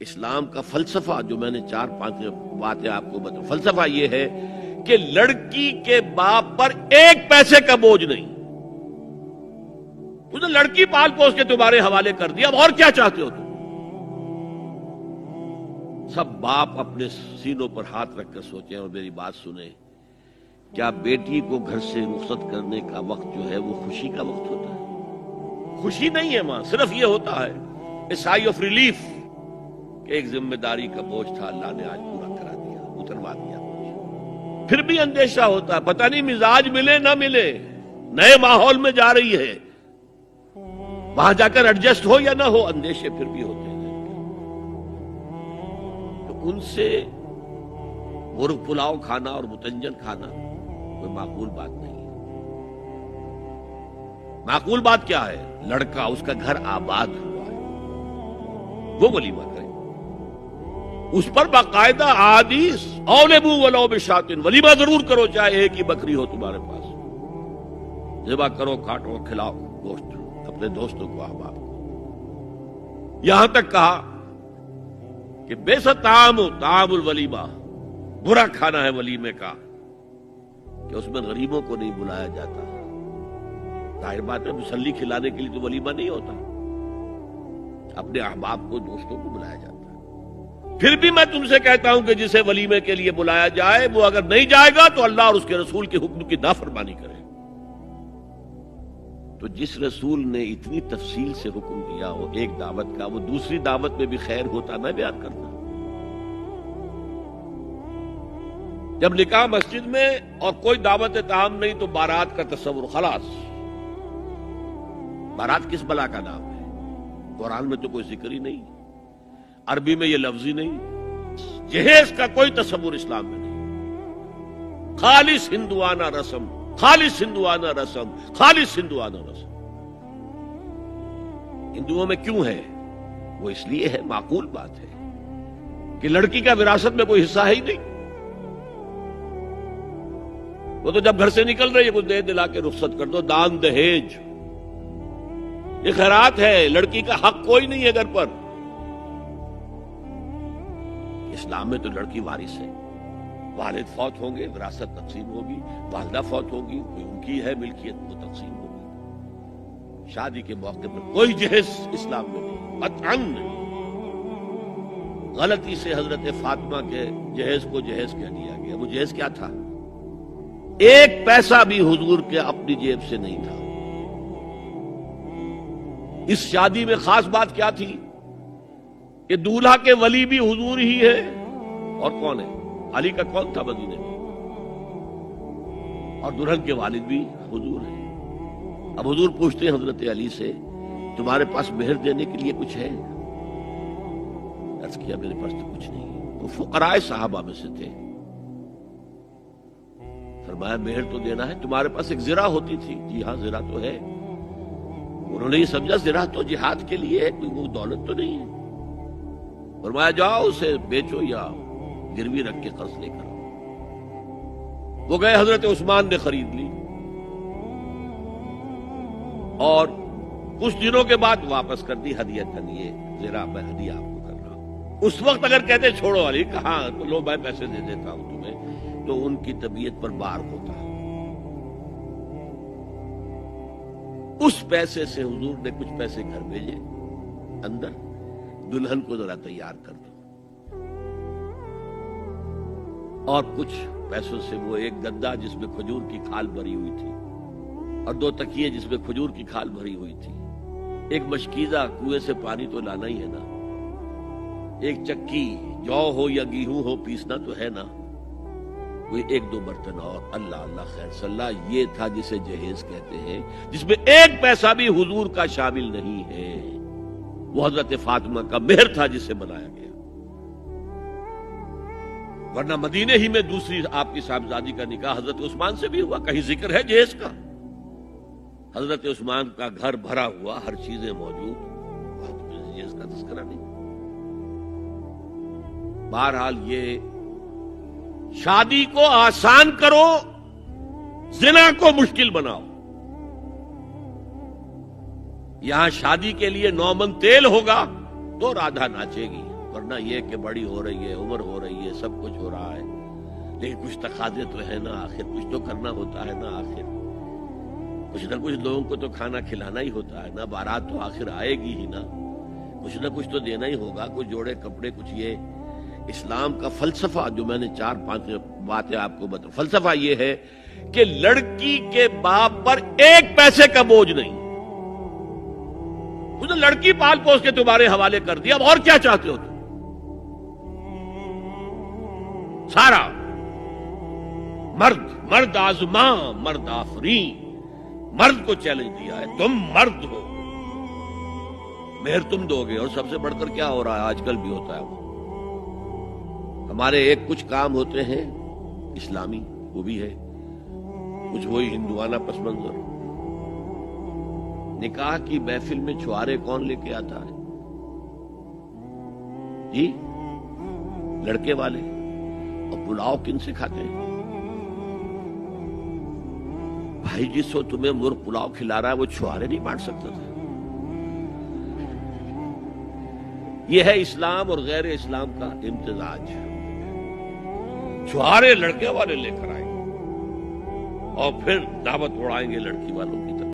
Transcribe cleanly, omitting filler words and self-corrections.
اسلام کا فلسفہ جو میں نے 4-5 باتیں آپ کو بتا، فلسفہ یہ ہے کہ لڑکی کے باپ پر 1 پیسے کا بوجھ نہیں. اس نے لڑکی پال پوس کے تمہارے حوالے کر دیا، اب اور کیا چاہتے ہو تم؟ سب باپ اپنے سینوں پر ہاتھ رکھ کر سوچیں اور میری بات سنیں. کیا بیٹی کو گھر سے رخصت کرنے کا وقت جو ہے وہ خوشی کا وقت ہوتا ہے؟ خوشی نہیں ہے ماں، صرف یہ ہوتا ہے اے سائی آف ریلیف کہ ایک ذمہ داری کا بوجھ تھا، اللہ نے آج پورا کرا دیا، اتروا دیا. پھر بھی اندیشہ ہوتا ہے، پتہ نہیں مزاج ملے نہ ملے، نئے ماحول میں جا رہی ہے، وہاں جا کر ایڈجسٹ ہو یا نہ ہو، اندیشے پھر بھی ہوتے ہیں. تو ان سے مرغ پلاؤ کھانا اور متنجن کھانا کوئی معقول بات نہیں ہے. معقول بات کیا ہے؟ لڑکا، اس کا گھر آباد ہوا ہے، وہ ولیمہ کرے، اس پر باقاعدہ احادیث اولبو ولو بشاتن، ولیمہ ضرور کرو چاہے ایک ہی بکری ہو تمہارے پاس، ذبح کرو، کاٹو، کھلاؤ گوشت اپنے دوستوں کو، احباب کو. یہاں تک کہا کہ بیسا طعام الولیمہ، برا کھانا ہے ولیمے کا کہ اس میں غریبوں کو نہیں بلایا جاتا. ظاہر بات ہے مسلی کھلانے کے لیے تو ولیمہ نہیں ہوتا، اپنے احباب کو، دوستوں کو بلایا جاتا ہے. پھر بھی میں تم سے کہتا ہوں کہ جسے ولیمے کے لیے بلایا جائے وہ اگر نہیں جائے گا تو اللہ اور اس کے رسول کے حکم کی نافرمانی کرے. تو جس رسول نے اتنی تفصیل سے حکم دیا ہو ایک دعوت کا، وہ دوسری دعوت میں بھی خیر ہوتا میں بیان کرتا. جب نکاح مسجد میں اور کوئی دعوت طعام نہیں تو بارات کا تصور، خلاص. بارات کس بلا کا نام ہے؟ قرآن میں تو کوئی ذکر ہی نہیں، عربی میں یہ لفظ ہی نہیں، جہیز کا کوئی تصور اسلام میں نہیں. خالص ہندوانہ رسم، خالص ہندوانہ رسم، خالص ہندوانہ رسم. ہندوؤں میں کیوں ہے؟ وہ اس لیے ہے، معقول بات ہے کہ لڑکی کا وراثت میں کوئی حصہ ہے ہی نہیں. وہ تو جب گھر سے نکل رہی ہے کچھ دے دلا کے رخصت کر دو، دان دہیج، یہ خیرات ہے، لڑکی کا حق کوئی نہیں ہے گھر پر. اسلام میں تو لڑکی وارث ہے، والد فوت ہوں گے وراثت تقسیم ہوگی، والدہ فوت ہوگی کوئی ان کی ہے ملکیت وہ تقسیم ہوگی. شادی کے موقع پر کوئی جہیز اسلام میں نہیں، قطعاً نہیں. غلطی سے حضرت فاطمہ کے جہیز کو جہیز کہہ دیا گیا. وہ جہیز کیا تھا؟ 1 پیسہ بھی حضور کے اپنی جیب سے نہیں تھا. اس شادی میں خاص بات کیا تھی کہ دولہا کے ولی بھی حضور ہی ہے. اور کون ہے؟ علی کا کون تھا مدینے میں؟ اور دلہن کے والد بھی حضور ہیں. اب حضور پوچھتے ہیں حضرت علی سے، تمہارے پاس مہر دینے کے لیے کچھ ہے؟ عرض کیا میرے پاس تو کچھ نہیں. وہ فقراء صحابہ میں سے تھے. فرمایا مہر تو دینا ہے، تمہارے پاس ایک زرہ ہوتی تھی. جی ہاں زرہ تو ہے. انہوں نے یہ سمجھا زرہ تو جہاد کے لیے ہے، کوئی وہ دولت تو نہیں ہے. فرمایا جاؤ اسے بیچو یا گروی رکھ کے قرض لے کر. وہ گئے، حضرت عثمان نے خرید لی اور کچھ دنوں کے بعد واپس کر دی ہدیتاً. یہ زرہ میں ہدیہ آپ کو کر رہا ہوں. اس وقت اگر کہتے چھوڑو علی، کہاں تو لو میں پیسے دے دیتا ہوں تمہیں، تو ان کی طبیعت پر بار ہوتا. اس پیسے سے حضور نے کچھ پیسے گھر بھیجے اندر، دلہن کو ذرا تیار کر دو. اور کچھ پیسوں سے وہ ایک گدا جس میں کھجور کی کھال بھری ہوئی تھی، اور 2 تکیے جس میں کھجور کی کھال بھری ہوئی تھی، ایک مشکیزہ، کنویں سے پانی تو لانا ہی ہے نا، ایک چکی، جو ہو یا گیہوں ہو پیسنا تو ہے نا، کوئی 1-2 برتن اور. اللہ اللہ خیر صلی اللہ، یہ تھا جسے جہیز کہتے ہیں، جس میں 1 پیسہ بھی حضور کا شامل نہیں ہے. وہ حضرت فاطمہ کا مہر تھا جسے بنایا گیا. ورنہ مدینے ہی میں دوسری آپ کی صاحبزادی کا نکاح حضرت عثمان سے بھی ہوا. کہیں ذکر ہے جہیز کا؟ حضرت عثمان کا گھر بھرا ہوا، ہر چیزیں موجود، جہیز کا تذکرہ نہیں. بہرحال یہ شادی کو آسان کرو، زنا کو مشکل بناؤ. یہاں شادی کے لیے 9 من تیل ہوگا تو رادھا ناچے گی. ورنہ یہ کہ بڑی ہو رہی ہے، عمر ہو رہی ہے، سب کچھ ہو رہا ہے، لیکن کچھ تقاضے تو ہے نا، آخر کچھ تو کرنا ہوتا ہے نا، آخر کچھ نہ کچھ لوگوں کو تو کھانا کھلانا ہی ہوتا ہے نا، بارات تو آخر آئے گی ہی نا، کچھ نہ کچھ تو دینا ہی ہوگا، کچھ جوڑے کپڑے، کچھ یہ اسلام کا فلسفہ جو میں نے 4-5 باتیں آپ کو بتا، فلسفہ یہ ہے کہ لڑکی کے باپ پر ایک پیسے کا بوجھ نہیں، اس نے لڑکی پال پوس کے تمہارے حوالے کر دیا، اب اور کیا چاہتے ہو تم؟ سارا مرد آزماں، مرد آفرین، مرد کو چیلنج دیا ہے، تم مرد ہو، مہر تم دو گے۔ اور سب سے بڑھ کر کیا ہو رہا ہے، آج کل بھی ہوتا ہے، ہمارے ایک کچھ کام ہوتے ہیں اسلامی، وہ بھی ہے کچھ وہی ہندوانہ پس منظر۔ نکاح کی محفل میں چھوارے کون لے کے آتا ہے جی؟ لڑکے والے۔ اور پلاؤ کن سے کھاتے ہیں بھائی؟ جس وہ تمہیں مرغ پلاؤ کھلا رہا ہے وہ چھوارے نہیں بانٹ سکتا تھا؟ یہ ہے اسلام اور غیر اسلام کا امتزاج۔ چھوارے لڑکے والے لے کر آئیں گے اور پھر دعوت اڑائیں گے لڑکی والوں